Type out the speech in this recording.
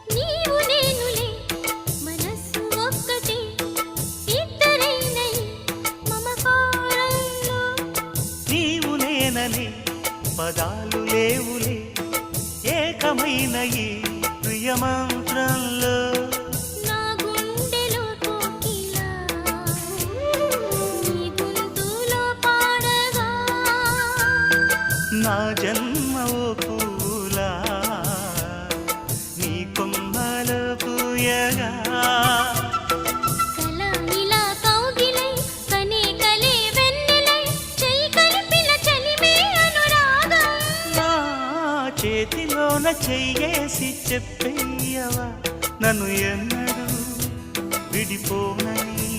నీవు నేనులే మనసు ఒక్కటే ఇద్దరైనై మమకారంలో నీవు నేననే పదాలు లేవులే ఏకమైన ఈ ప్రియమంత్రంలో నా గుండెలో కోకిల నీ గొంతులో పాడగా నా జన్మ ఓ పూలా నీ కొమ్మలో పూయగా కల ఇలా కౌగిలై కనే కలే వెన్నెలై చెయ్యి కలిపిన చలిమే అనురాగం నా చేతిలోన చెయ్యేసి చెప్పేయవా నన్ను ఎన్నడూ విడిపోనని